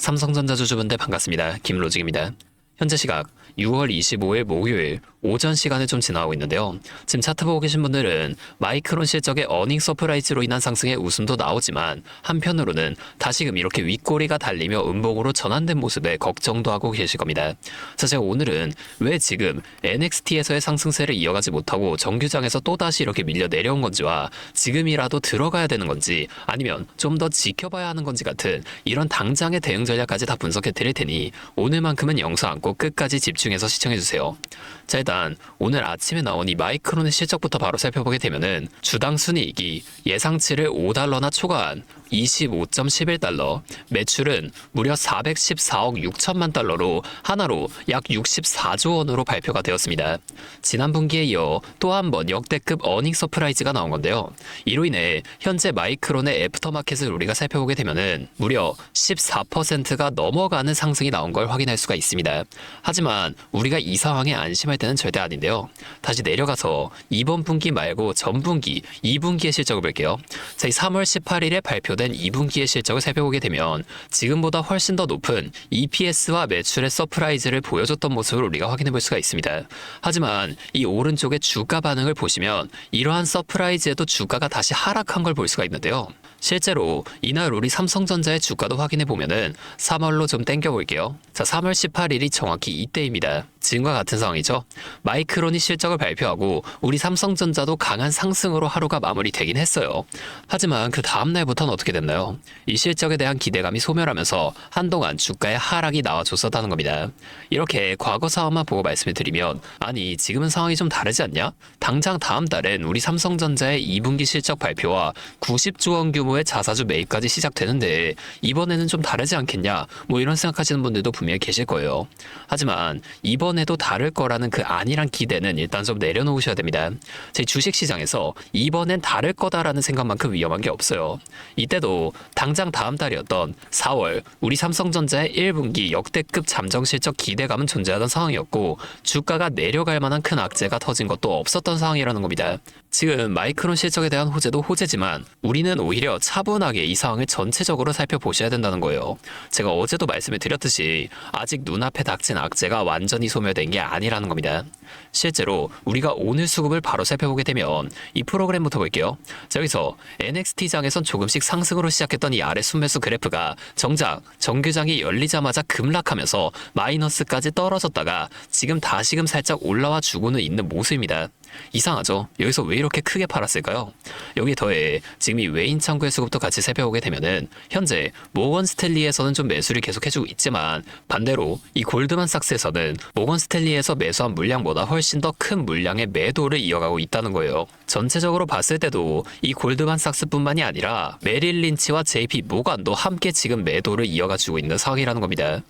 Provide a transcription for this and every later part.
삼성전자 주주분들 반갑습니다. 김로직입니다. 현재 시각 6월 25일 목요일 오전 시간을 좀 지나고 있는데요. 지금 차트 보고 계신 분들은 마이크론 실적의 어닝 서프라이즈로 인한 상승의 웃음도 나오지만 한편으로는 다시금 이렇게 윗꼬리가 달리며 음봉으로 전환된 모습에 걱정도 하고 계실 겁니다. 자, 제가 오늘은 왜 지금 NXT에서의 상승세를 이어가지 못하고 정규장에서 또다시 이렇게 밀려 내려온 건지와 지금이라도 들어가야 되는 건지 아니면 좀 더 지켜봐야 하는 건지 같은 이런 당장의 대응 전략까지 다 분석해 드릴 테니 오늘만큼은 영상 않고 끝까지 집중해서 시청해주세요. 자, 일단 오늘 아침에 나온 이 마이크론의 실적부터 바로 살펴보게 되면은 주당 순이익이 예상치를 5달러나 초과한 25.11달러, 매출은 무려 414억 6천만 달러로 하나로 약 64조 원으로 발표가 되었습니다. 지난 분기에 이어 또 한 번 역대급 어닝 서프라이즈가 나온 건데요. 이로 인해 현재 마이크론의 애프터마켓을 우리가 살펴보게 되면은 무려 14%가 넘어가는 상승이 나온 걸 확인할 수가 있습니다. 하지만 우리가 이 상황에 안심할 때는 절대 아닌데요. 다시 내려가서 이번 분기 말고 전분기, 2분기의 실적을 볼게요. 자, 이 3월 18일에 발표된 2분기의 실적을 살펴보게 되면 지금보다 훨씬 더 높은 EPS와 매출의 서프라이즈를 보여줬던 모습을 우리가 확인해 볼 수가 있습니다. 하지만 이 오른쪽의 주가 반응을 보시면 이러한 서프라이즈에도 주가가 다시 하락한 걸 볼 수가 있는데요. 실제로 이날 우리 삼성전자의 주가도 확인해 보면은 3월로 좀 땡겨 볼게요. 자, 3월 18일이 정확히 이때입니다. 지금과 같은 상황이죠. 마이크론이 실적을 발표하고 우리 삼성전자도 강한 상승으로 하루가 마무리되긴 했어요. 하지만 그 다음 날부터는 어떻게 됐나요? 이 실적에 대한 기대감이 소멸하면서 한동안 주가의 하락이 나와줬었다는 겁니다. 이렇게 과거 상황만 보고 말씀을 드리면 아니 지금은 상황이 좀 다르지 않냐? 당장 다음 달엔 우리 삼성전자의 2분기 실적 발표와 90조 원 규모의 자사주 매입까지 시작되는데 이번에는 좀 다르지 않겠냐? 뭐 이런 생각하시는 분들도 분명히 계실 거예요. 하지만 이번에도 다를 거라는 그 아니란 기대는 일단 좀 내려놓으셔야 됩니다. 제 주식시장에서 이번엔 다를 거다라는 생각만큼 위험한 게 없어요. 이때도 당장 다음 달이었던 4월 우리 삼성전자의 1분기 역대급 잠정 실적 기대감은 존재하던 상황이었고 주가가 내려갈 만한 큰 악재가 터진 것도 없었던 상황이라는 겁니다. 지금 마이크론 실적에 대한 호재도 호재지만 우리는 오히려 차분하게 이 상황을 전체적으로 살펴보셔야 된다는 거예요. 제가 어제도 말씀을 드렸듯이 아직 눈앞에 닥친 악재가 완전히 소멸된 게 아니라는 겁니다. 실제로 우리가 오늘 수급을 바로 살펴보게 되면 이 프로그램부터 볼게요. 자, 여기서 NXT장에선 조금씩 상승으로 시작했던 이 아래 순매수 그래프가 정작 정규장이 열리자마자 급락하면서 마이너스까지 떨어졌다가 지금 다시금 살짝 올라와 주고는 있는 모습입니다. 이상하죠? 여기서 왜 이렇게 크게 팔았을까요? 여기에 더해 지금 이 외인 창구의 수급도 같이 살펴보게 되면은 현재 모건 스탠리에서는 좀 매수를 계속해주고 있지만 반대로 이 골드만삭스에서는 모건 스탠리에서 매수한 물량보다 훨씬 더 큰 물량의 매도를 이어가고 있다는 거예요. 전체적으로 봤을 때도 이 골드만삭스뿐만이 아니라 메릴 린치와 JP 모건도 함께 지금 매도를 이어가주고 있는 상황이라는 겁니다.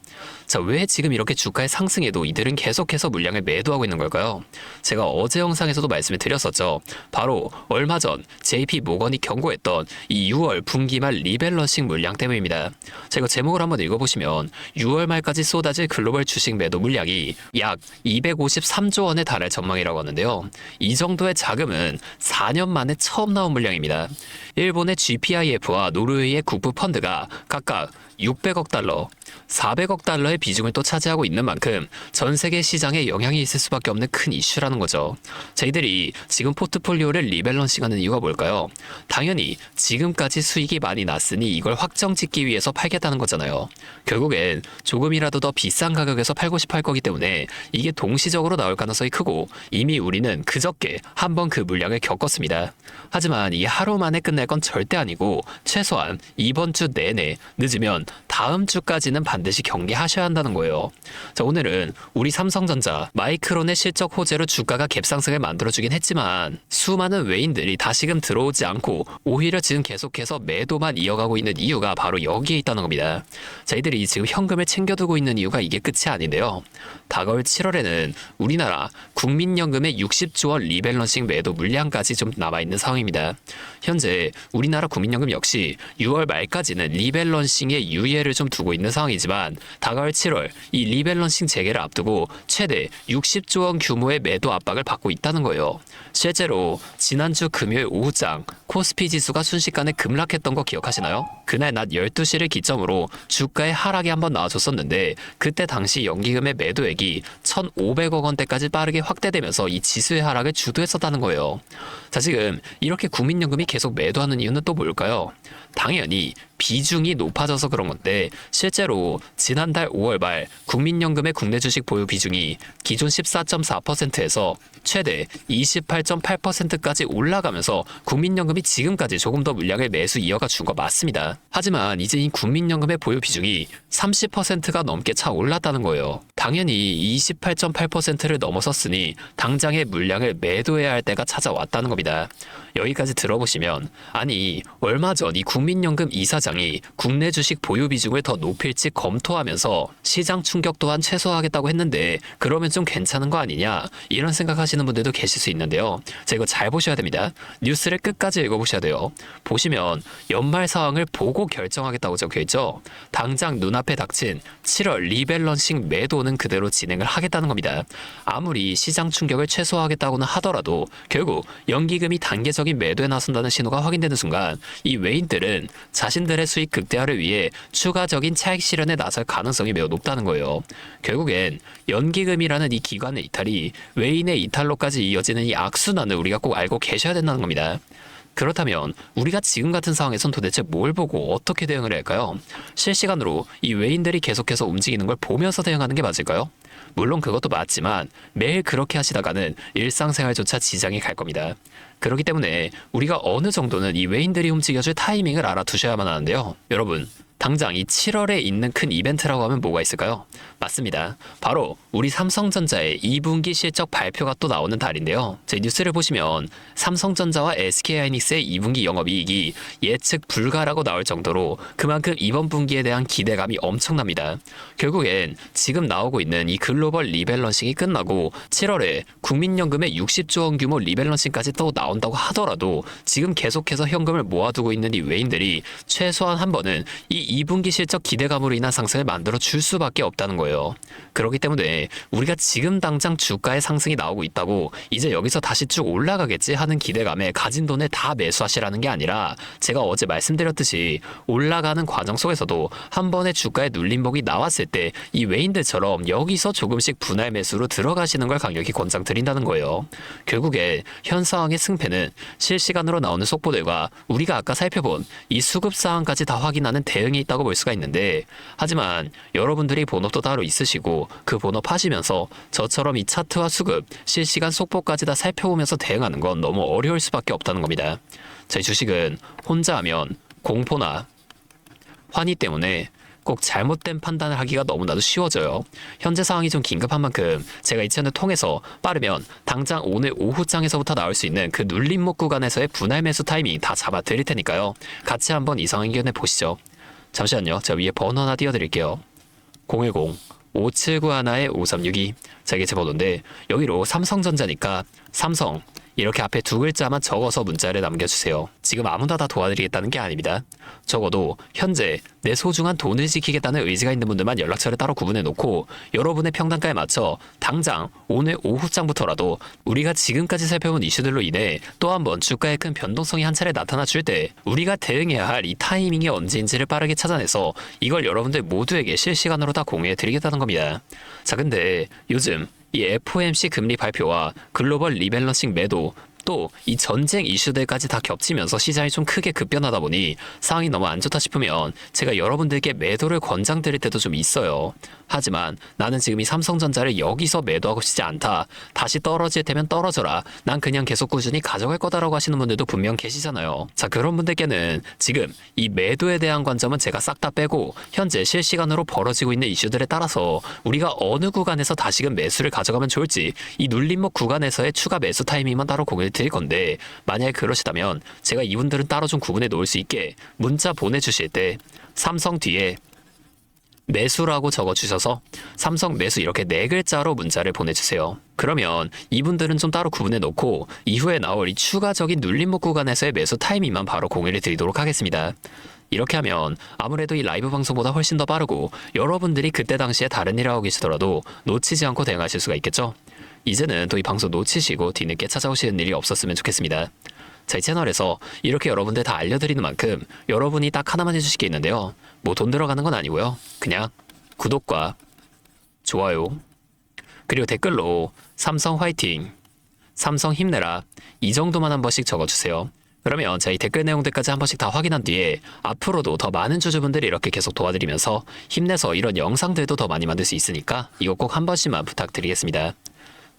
자, 왜 지금 이렇게 주가의 상승에도 이들은 계속해서 물량을 매도하고 있는 걸까요? 제가 어제 영상에서도 말씀을 드렸었죠. 바로 얼마 전 JP 모건이 경고했던 이 6월 분기 말 리밸런싱 물량 때문입니다. 제가 제목을 한번 읽어보시면 6월 말까지 쏟아질 글로벌 주식 매도 물량이 약 253조 원에 달할 전망이라고 하는데요. 이 정도의 자금은 4년 만에 처음 나온 물량입니다. 일본의 GPIF와 노르웨이의 국부 펀드가 각각 600억 달러, 400억 달러의 비중을 또 차지하고 있는 만큼 전 세계 시장에 영향이 있을 수밖에 없는 큰 이슈라는 거죠. 저희들이 지금 포트폴리오를 리밸런싱하는 이유가 뭘까요? 당연히 지금까지 수익이 많이 났으니 이걸 확정짓기 위해서 팔겠다는 거잖아요. 결국엔 조금이라도 더 비싼 가격에서 팔고 싶어 할 거기 때문에 이게 동시적으로 나올 가능성이 크고 이미 우리는 그저께 한번 그 물량을 겪었습니다. 하지만 이게 하루 만에 끝날 건 절대 아니고 최소한 이번 주 내내 늦으면 다음 주까지는 반드시 경계하셔야 한다는 거예요. 자, 오늘은 우리 삼성전자 마이크론의 실적 호재로 주가가 갭상승을 만들어주긴 했지만 수많은 외인들이 다시금 들어오지 않고 오히려 지금 계속해서 매도만 이어가고 있는 이유가 바로 여기에 있다는 겁니다. 저희들이 지금 현금을 챙겨두고 있는 이유가 이게 끝이 아닌데요. 다가올 7월에는 우리나라 국민연금의 60조 원 리밸런싱 매도 물량까지 좀 남아있는 상황입니다. 현재 우리나라 국민연금 역시 6월 말까지는 리밸런싱의 유예를 좀 두고 있는 상황입니다. 상황이지만 다가올 7월 이 리밸런싱 재개를 앞두고 최대 60조 원 규모의 매도 압박을 받고 있다는 거예요. 실제로 지난주 금요일 오후장 코스피 지수가 순식간에 급락했던 거 기억하시나요? 그날 낮 12시를 기점으로 주가의 하락이 한번 나와줬었는데 그때 당시 연기금의 매도액이 1,500억 원대까지 빠르게 확대되면서 이 지수의 하락을 주도했었다는 거예요. 자, 지금 이렇게 국민연금이 계속 매도하는 이유는 또 뭘까요? 당연히 비중이 높아져서 그런 건데 실제로 지난달 5월 말 국민연금의 국내 주식 보유 비중이 기존 14.4%에서 최대 28.8%까지 올라가면서 국민연금이 지금까지 조금 더 물량을 매수 이어가 준 거 맞습니다. 하지만 이제 이 국민연금의 보유 비중이 30%가 넘게 차 올랐다는 거예요. 당연히 28.8%를 넘어섰으니 당장의 물량을 매도해야 할 때가 찾아왔다는 겁니다. 여기까지 들어보시면 아니 얼마 전 이 국민연금 이사장이 국내 주식 보유 비중을 더 높일지 검토하면서 시장 충격 또한 최소화하겠다고 했는데 그러면 좀 괜찮은 거 아니냐 이런 생각하시는 분들도 계실 수 있는데요. 자, 이거 잘 보셔야 됩니다. 뉴스를 끝까지 읽어보셔야 돼요. 보시면 연말 상황을 보고 결정하겠다고 적혀있죠. 당장 눈앞에 닥친 7월 리밸런싱 매도는 그대로 진행을 하겠다는 겁니다. 아무리 시장 충격을 최소화하겠다고는 하더라도 결국 연기금이 단계적인 매도에 나선다는 신호가 확인되는 순간 이 외인들은 자신들의 수익 극대화를 위해 추가적인 차익 실현에 나설 가능성이 매우 높다는 거예요. 결국엔 연기금이라는 이 기관의 이탈이 외인의 이탈로까지 이어지는 이 악순환을 우리가 꼭 알고 계셔야 된다는 겁니다. 그렇다면 우리가 지금 같은 상황에선 도대체 뭘 보고 어떻게 대응을 할까요? 실시간으로 이 외인들이 계속해서 움직이는 걸 보면서 대응하는 게 맞을까요? 물론 그것도 맞지만 매일 그렇게 하시다가는 일상생활조차 지장이 갈 겁니다. 그렇기 때문에 우리가 어느 정도는 이 외인들이 움직여줄 타이밍을 알아두셔야만 하는데요. 여러분, 당장 이 7월에 있는 큰 이벤트라고 하면 뭐가 있을까요? 맞습니다. 바로 우리 삼성전자의 2분기 실적 발표가 또 나오는 달인데요. 제 뉴스를 보시면 삼성전자와 SK하이닉스의 2분기 영업이익이 예측 불가라고 나올 정도로 그만큼 이번 분기에 대한 기대감이 엄청납니다. 결국엔 지금 나오고 있는 이 글로벌 리밸런싱이 끝나고 7월에 국민연금의 60조 원 규모 리밸런싱까지 또 나온다고 하더라도 지금 계속해서 현금을 모아두고 있는 이 외인들이 최소한 한 번은 이 2분기 실적 기대감으로 인한 상승을 만들어 줄 수밖에 없다는 거예요. 그렇기 때문에 우리가 지금 당장 주가의 상승이 나오고 있다고 이제 여기서 다시 쭉 올라가겠지 하는 기대감에 가진 돈을 다 매수하시라는 게 아니라 제가 어제 말씀드렸듯이 올라가는 과정 속에서도 한 번의 주가의 눌림목이 나왔을 때 이 외인들처럼 여기서 조금씩 분할 매수로 들어가시는 걸 강력히 권장드린다는 거예요. 결국에 현 상황의 승패는 실시간으로 나오는 속보들과 우리가 아까 살펴본 이 수급 사항까지 다 확인하는 대응이 있다고 볼 수가 있는데 하지만 여러분들이 본업도 따로 있으시고 그 본업 하시면서 저처럼 이 차트와 수급, 실시간 속보까지 다 살펴보면서 대응하는 건 너무 어려울 수밖에 없다는 겁니다. 저희 주식은 혼자 하면 공포나 환희 때문에 꼭 잘못된 판단을 하기가 너무나도 쉬워져요. 현재 상황이 좀 긴급한 만큼 제가 이 채널을 통해서 빠르면 당장 오늘 오후장에서부터 나올 수 있는 그 눌림목 구간에서의 분할 매수 타이밍 다 잡아 드릴 테니까요. 같이 한번 이 상황 이겨내 보시죠. 잠시만요. 제가 위에 번호 하나 띄워드릴게요. 010-5791-5362 자, 이게 제 번호인데 여기로 삼성전자니까 삼성 이렇게 앞에 두 글자만 적어서 문자를 남겨주세요. 지금 아무나 다 도와드리겠다는 게 아닙니다. 적어도 현재 내 소중한 돈을 지키겠다는 의지가 있는 분들만 연락처를 따로 구분해 놓고 여러분의 평단가에 맞춰 당장 오늘 오후장부터라도 우리가 지금까지 살펴본 이슈들로 인해 또 한 번 주가의 큰 변동성이 한 차례 나타나 줄 때 우리가 대응해야 할 이 타이밍이 언제인지를 빠르게 찾아내서 이걸 여러분들 모두에게 실시간으로 다 공유해 드리겠다는 겁니다. 자, 근데 요즘 이 FOMC 금리 발표와 글로벌 리밸런싱 매도 또 이 전쟁 이슈들까지 다 겹치면서 시장이 좀 크게 급변하다 보니 상황이 너무 안 좋다 싶으면 제가 여러분들께 매도를 권장드릴 때도 좀 있어요. 하지만 나는 지금 이 삼성전자를 여기서 매도하고 싶지 않다. 다시 떨어질 테면 떨어져라. 난 그냥 계속 꾸준히 가져갈 거다라고 하시는 분들도 분명 계시잖아요. 자, 그런 분들께는 지금 이 매도에 대한 관점은 제가 싹 다 빼고 현재 실시간으로 벌어지고 있는 이슈들에 따라서 우리가 어느 구간에서 다시금 매수를 가져가면 좋을지 이 눌림목 구간에서의 추가 매수 타이밍만 따로 공유를 드릴 건데 만약에 그러시다면 제가 이분들은 따로 좀 구분해 놓을 수 있게 문자 보내주실 때 삼성 뒤에 매수라고 적어주셔서 삼성 매수 이렇게 4글자로 문자를 보내주세요. 그러면 이분들은 좀 따로 구분해 놓고 이후에 나올 이 추가적인 눌림목 구간에서의 매수 타이밍만 바로 공유를 드리도록 하겠습니다. 이렇게 하면 아무래도 이 라이브 방송보다 훨씬 더 빠르고 여러분들이 그때 당시에 다른 일을 하고 계시더라도 놓치지 않고 대응하실 수가 있겠죠? 이제는 또 이 방송 놓치시고 뒤늦게 찾아오시는 일이 없었으면 좋겠습니다. 자, 이 채널에서 이렇게 여러분들 다 알려드리는 만큼 여러분이 딱 하나만 해주실 게 있는데요. 뭐 돈 들어가는 건 아니고요. 그냥 구독과 좋아요, 그리고 댓글로 삼성 화이팅, 삼성 힘내라 이 정도만 한 번씩 적어주세요. 그러면 제가 이 댓글 내용들까지 한 번씩 다 확인한 뒤에 앞으로도 더 많은 주주분들이 이렇게 계속 도와드리면서 힘내서 이런 영상들도 더 많이 만들 수 있으니까 이거 꼭 한 번씩만 부탁드리겠습니다.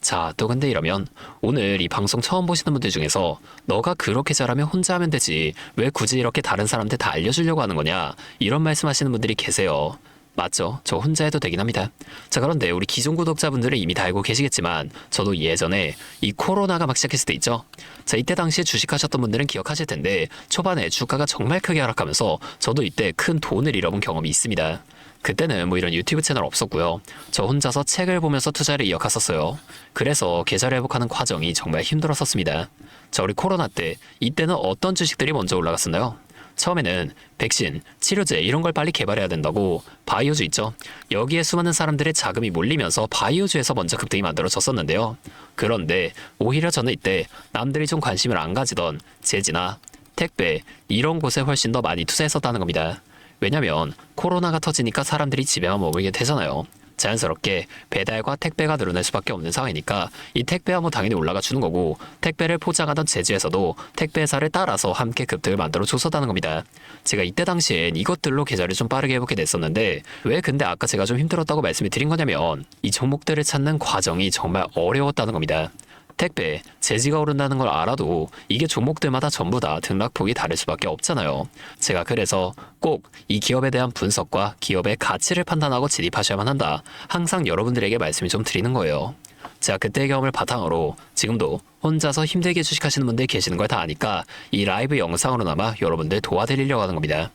자, 또 근데 이러면 오늘 이 방송 처음 보시는 분들 중에서 너가 그렇게 잘하면 혼자 하면 되지 왜 굳이 이렇게 다른 사람한테 다 알려주려고 하는 거냐 이런 말씀하시는 분들이 계세요. 맞죠? 저 혼자 해도 되긴 합니다. 자, 그런데 우리 기존 구독자분들은 이미 다 알고 계시겠지만 저도 예전에 이 코로나가 막 시작했을 때 있죠? 자, 이때 당시에 주식하셨던 분들은 기억하실 텐데 초반에 주가가 정말 크게 하락하면서 저도 이때 큰 돈을 잃어본 경험이 있습니다. 그때는 뭐 이런 유튜브 채널 없었고요. 저 혼자서 책을 보면서 투자를 이어갔었어요. 그래서 계좌 회복하는 과정이 정말 힘들었었습니다. 자, 우리 코로나 때 이때는 어떤 주식들이 먼저 올라갔었나요? 처음에는 백신, 치료제 이런 걸 빨리 개발해야 된다고 바이오주 있죠. 여기에 수많은 사람들의 자금이 몰리면서 바이오주에서 먼저 급등이 만들어졌었는데요. 그런데 오히려 저는 이때 남들이 좀 관심을 안 가지던 제지나 택배 이런 곳에 훨씬 더 많이 투자했었다는 겁니다. 왜냐면 코로나가 터지니까 사람들이 집에만 머물게 되잖아요. 자연스럽게 배달과 택배가 늘어날 수밖에 없는 상황이니까 이 택배야 뭐 당연히 올라가 주는 거고 택배를 포장하던 제주에서도 택배사를 따라서 함께 급등을 만들어 줬었다는 겁니다. 제가 이때 당시엔 이것들로 계좌를 좀 빠르게 회복해 냈었는데 왜 근데 아까 제가 좀 힘들었다고 말씀을 드린 거냐면 이 종목들을 찾는 과정이 정말 어려웠다는 겁니다. 택배, 제지가 오른다는 걸 알아도 이게 종목들마다 전부 다 등락폭이 다를 수밖에 없잖아요. 제가 그래서 꼭 이 기업에 대한 분석과 기업의 가치를 판단하고 진입하셔야만 한다. 항상 여러분들에게 말씀을 좀 드리는 거예요. 제가 그때의 경험을 바탕으로 지금도 혼자서 힘들게 주식하시는 분들 계시는 걸 다 아니까 이 라이브 영상으로나마 여러분들 도와드리려고 하는 겁니다.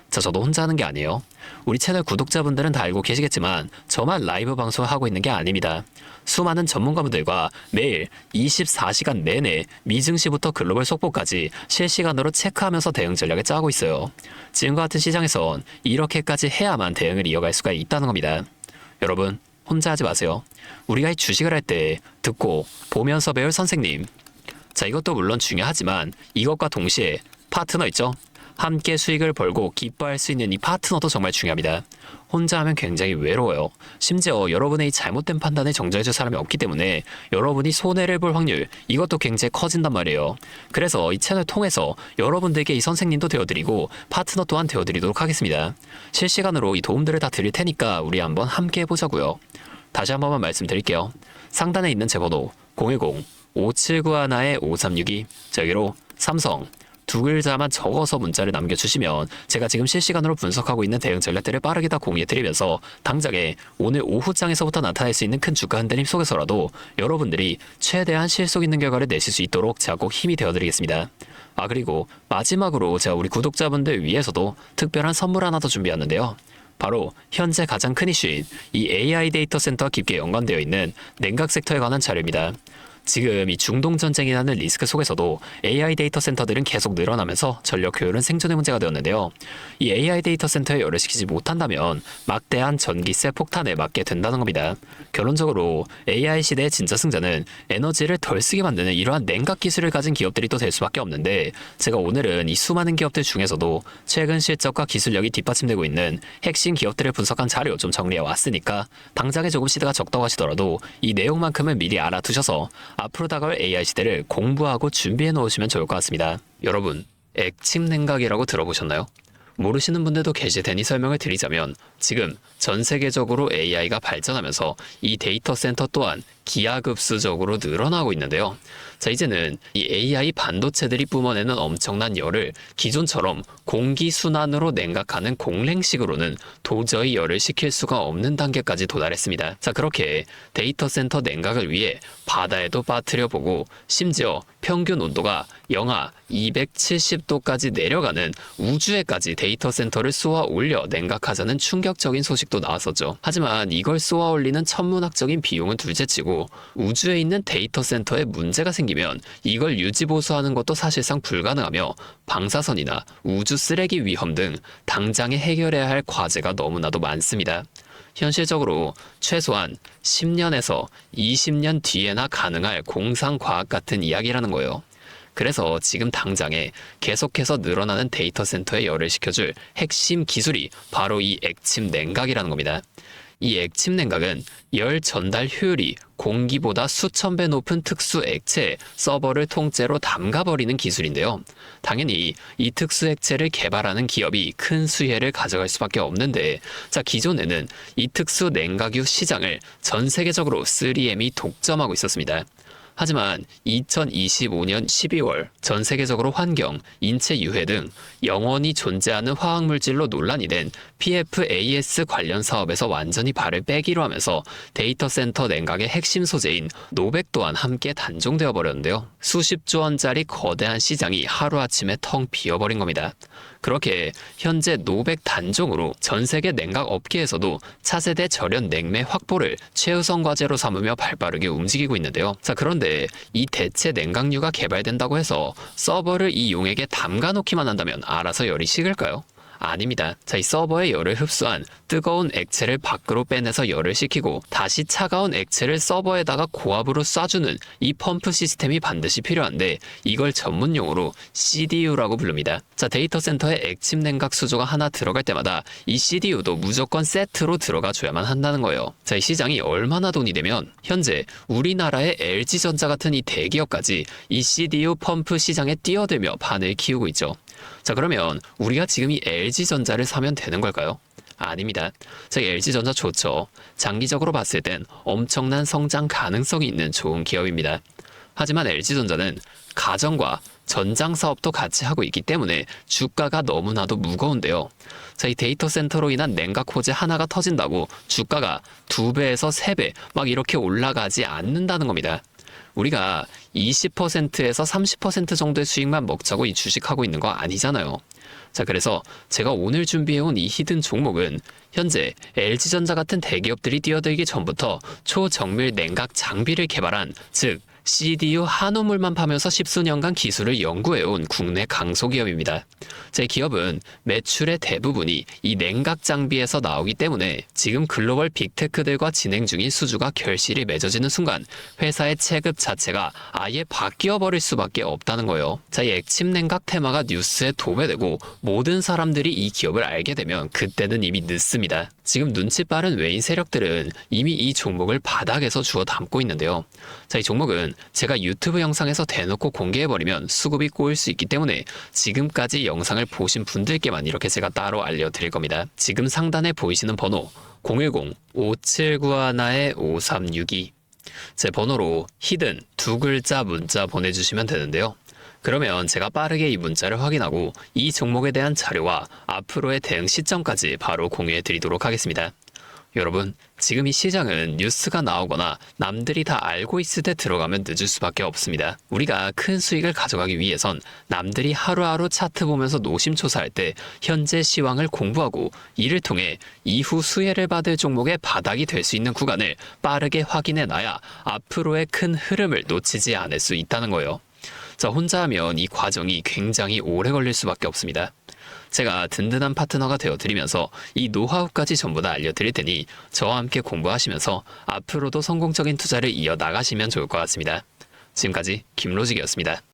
자, 저도 혼자 하는 게 아니에요. 우리 채널 구독자분들은 다 알고 계시겠지만 저만 라이브 방송을 하고 있는 게 아닙니다. 수많은 전문가분들과 매일 24시간 내내 미증시부터 글로벌 속보까지 실시간으로 체크하면서 대응 전략을 짜고 있어요. 지금과 같은 시장에선 이렇게까지 해야만 대응을 이어갈 수가 있다는 겁니다. 여러분, 혼자 하지 마세요. 우리가 이 주식을 할 때 듣고 보면서 배울 선생님. 자, 이것도 물론 중요하지만 이것과 동시에 파트너 있죠? 함께 수익을 벌고 기뻐할 수 있는 이 파트너도 정말 중요합니다. 혼자 하면 굉장히 외로워요. 심지어 여러분의 이 잘못된 판단을 정정해줄 사람이 없기 때문에 여러분이 손해를 볼 확률 이것도 굉장히 커진단 말이에요. 그래서 이 채널 통해서 여러분들께 이 선생님도 되어드리고 파트너 또한 되어드리도록 하겠습니다. 실시간으로 이 도움들을 다 드릴 테니까 우리 한번 함께 해보자고요. 다시 한 번만 말씀드릴게요. 상단에 있는 제 번호 010-5791-5362 저기로 삼성 두 글자만 적어서 문자를 남겨주시면 제가 지금 실시간으로 분석하고 있는 대응 전략들을 빠르게 다 공유해드리면서 당장에 오늘 오후장에서부터 나타날 수 있는 큰 주가 흔들림 속에서라도 여러분들이 최대한 실속 있는 결과를 내실 수 있도록 제가 꼭 힘이 되어드리겠습니다. 아, 그리고 마지막으로 제가 우리 구독자분들 위해서도 특별한 선물 하나 더 준비했는데요. 바로 현재 가장 큰 이슈인 이 AI 데이터 센터와 깊게 연관되어 있는 냉각 섹터에 관한 자료입니다. 지금 이 중동 전쟁이라는 리스크 속에서도 AI 데이터 센터들은 계속 늘어나면서 전력 효율은 생존의 문제가 되었는데요. 이 AI 데이터 센터에 열을시키지 못한다면 막대한 전기세 폭탄에 맞게 된다는 겁니다. 결론적으로 AI 시대의 진짜 승자는 에너지를 덜 쓰게 만드는 이러한 냉각 기술을 가진 기업들이 또 될 수밖에 없는데 제가 오늘은 이 수많은 기업들 중에서도 최근 실적과 기술력이 뒷받침되고 있는 핵심 기업들을 분석한 자료 좀 정리해 왔으니까 당장에 조금 시대가 적다고 하시더라도 이 내용만큼은 미리 알아두셔서 앞으로 다가올 AI 시대를 공부하고 준비해 놓으시면 좋을 것 같습니다. 여러분, 액침 냉각이라고 들어보셨나요? 모르시는 분들도 계실 테니 설명을 드리자면 지금 전 세계적으로 AI가 발전하면서 이 데이터 센터 또한 기하급수적으로 늘어나고 있는데요. 자, 이제는 이 AI 반도체들이 뿜어내는 엄청난 열을 기존처럼 공기순환으로 냉각하는 공랭식으로는 도저히 열을 식힐 수가 없는 단계까지 도달했습니다. 자, 그렇게 데이터 센터 냉각을 위해 바다에도 빠뜨려보고 심지어 평균 온도가 영하 270도까지 내려가는 우주에까지 데이터 센터를 쏘아 올려 냉각하자는 충격적인 소식도 나왔었죠. 하지만 이걸 쏘아 올리는 천문학적인 비용은 둘째치고 그리고 우주에 있는 데이터 센터에 문제가 생기면 이걸 유지 보수하는 것도 사실상 불가능하며 방사선이나 우주 쓰레기 위험 등 당장에 해결해야 할 과제가 너무나도 많습니다. 현실적으로 최소한 10년에서 20년 뒤에나 가능할 공상과학 같은 이야기라는 거예요. 그래서 지금 당장에 계속해서 늘어나는 데이터 센터에 열을 식혀줄 핵심 기술이 바로 이 액침 냉각이라는 겁니다. 이 액침 냉각은 열 전달 효율이 공기보다 수천 배 높은 특수 액체에 서버를 통째로 담가버리는 기술인데요. 당연히 이 특수 액체를 개발하는 기업이 큰 수혜를 가져갈 수밖에 없는데, 기존에는 이 특수 냉각유 시장을 전 세계적으로 3M이 독점하고 있었습니다. 하지만 2025년 12월 전 세계적으로 환경, 인체 유해 등 영원히 존재하는 화학물질로 논란이 된 PFAS 관련 사업에서 완전히 발을 빼기로 하면서 데이터 센터 냉각의 핵심 소재인 노백 또한 함께 단종되어 버렸는데요. 수십조 원짜리 거대한 시장이 하루아침에 텅 비어버린 겁니다. 그렇게 현재 노백 단종으로 전 세계 냉각 업계에서도 차세대 절연 냉매 확보를 최우선 과제로 삼으며 발빠르게 움직이고 있는데요. 그런데 이 대체 냉각유가 개발된다고 해서 서버를 이 용액에 담가 놓기만 한다면 알아서 열이 식을까요? 아닙니다. 이 서버의 열을 흡수한 뜨거운 액체를 밖으로 빼내서 열을 식히고 다시 차가운 액체를 서버에다가 고압으로 쏴주는 이 펌프 시스템이 반드시 필요한데, 이걸 전문용어로 CDU라고 부릅니다. 데이터 센터에 액침 냉각 수조가 하나 들어갈 때마다 이 CDU도 무조건 세트로 들어가 줘야만 한다는 거예요. 이 시장이 얼마나 돈이 되면 현재 우리나라의 LG전자 같은 이 대기업까지 이 CDU 펌프 시장에 뛰어들며 판을 키우고 있죠. 그러면 우리가 지금 이 LG전자를 사면 되는 걸까요? 아닙니다. LG전자 좋죠. 장기적으로 봤을 땐 엄청난 성장 가능성이 있는 좋은 기업입니다. 하지만 LG전자는 가전과 전장 사업도 같이 하고 있기 때문에 주가가 너무나도 무거운데요. 이 데이터 센터로 인한 냉각 호재 하나가 터진다고 주가가 2배에서 3배 막 이렇게 올라가지 않는다는 겁니다. 우리가 20%에서 30% 정도의 수익만 먹자고 이 주식하고 있는 거 아니잖아요. 그래서 제가 오늘 준비해온 이 히든 종목은 현재 LG전자 같은 대기업들이 뛰어들기 전부터 초정밀 냉각 장비를 개발한, 즉 CDU 한우물만 파면서 십수년간 기술을 연구해온 국내 강소기업입니다. 제 기업은 매출의 대부분이 이 냉각 장비에서 나오기 때문에 지금 글로벌 빅테크들과 진행 중인 수주가 결실이 맺어지는 순간 회사의 체급 자체가 아예 바뀌어버릴 수밖에 없다는 거예요. 이 액침 냉각 테마가 뉴스에 도배되고 모든 사람들이 이 기업을 알게 되면 그때는 이미 늦습니다. 지금 눈치 빠른 외인 세력들은 이미 이 종목을 바닥에서 주워 담고 있는데요. 이 종목은 제가 유튜브 영상에서 대놓고 공개해버리면 수급이 꼬일 수 있기 때문에 지금까지 영상을 보신 분들께만 이렇게 제가 따로 알려드릴 겁니다. 지금 상단에 보이시는 번호 010-5791-5362 제 번호로 히든 2글자 문자 보내주시면 되는데요. 그러면 제가 빠르게 이 문자를 확인하고 이 종목에 대한 자료와 앞으로의 대응 시점까지 바로 공유해 드리도록 하겠습니다. 여러분, 지금 이 시장은 뉴스가 나오거나 남들이 다 알고 있을 때 들어가면 늦을 수밖에 없습니다. 우리가 큰 수익을 가져가기 위해선 남들이 하루하루 차트 보면서 노심초사할 때 현재 시황을 공부하고 이를 통해 이후 수혜를 받을 종목의 바닥이 될 수 있는 구간을 빠르게 확인해 놔야 앞으로의 큰 흐름을 놓치지 않을 수 있다는 거예요. 혼자 하면 이 과정이 굉장히 오래 걸릴 수밖에 없습니다. 제가 든든한 파트너가 되어드리면서 이 노하우까지 전부 다 알려드릴 테니 저와 함께 공부하시면서 앞으로도 성공적인 투자를 이어나가시면 좋을 것 같습니다. 지금까지 김로직이었습니다.